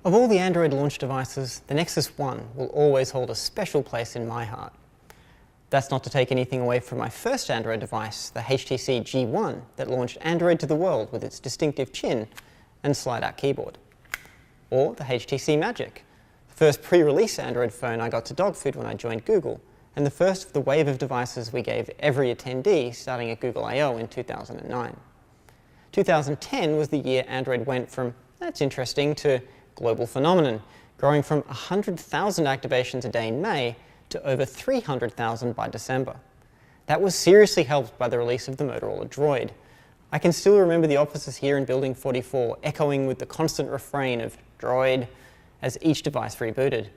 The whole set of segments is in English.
Of all the Android launch devices, the Nexus 1 will always hold a special place in my heart. That's not to take anything away from my first Android device, the HTC G1, that launched Android to the world with its distinctive chin and slide-out keyboard. Or the HTC Magic, the first pre-release Android phone I got to dog food when I joined Google, and the first of the wave of devices we gave every attendee starting at Google I/O in 2009. 2010 was the year Android went from, that's interesting, to global phenomenon, growing from 100,000 activations a day in May to over 300,000 by December. That was seriously helped by the release of the Motorola Droid. I can still remember the offices here in Building 44 echoing with the constant refrain of Droid as each device rebooted.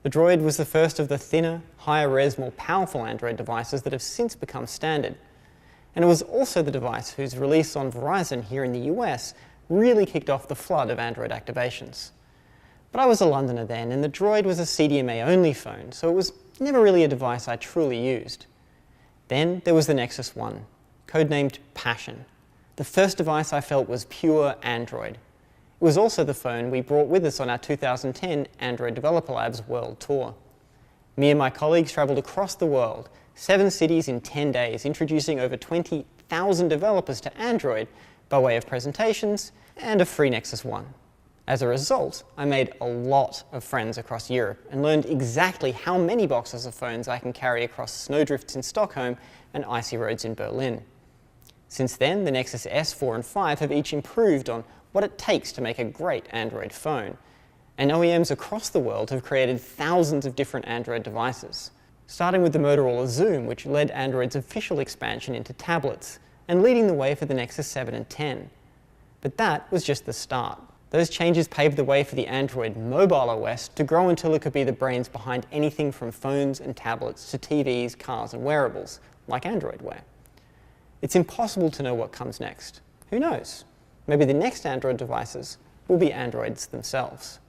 The Droid was the first of the thinner, higher-res, more powerful Android devices that have since become standard. And it was also the device whose release on Verizon here in the US really kicked off the flood of Android activations. But I was a Londoner then, and the Droid was a CDMA-only phone, so it was never really a device I truly used. Then there was the Nexus 1, codenamed Passion, the first device I felt was pure Android. It was also the phone we brought with us on our 2010 Android Developer Labs World Tour. Me and my colleagues travelled across the world, 7 cities in 10 days, introducing over 20,000 developers to Android by way of presentations and a free Nexus 1. As a result, I made a lot of friends across Europe and learned exactly how many boxes of phones I can carry across snowdrifts in Stockholm and icy roads in Berlin. Since then, the Nexus S, 4 and 5 have each improved on what it takes to make a great Android phone, and OEMs across the world have created thousands of different Android devices, starting with the Motorola Xoom, which led Android's official expansion into tablets, and leading the way for the Nexus 7 and 10. But that was just the start. Those changes paved the way for the Android mobile OS to grow until it could be the brains behind anything from phones and tablets to TVs, cars and wearables, like Android Wear. It's impossible to know what comes next. Who knows? Maybe the next Android devices will be Androids themselves.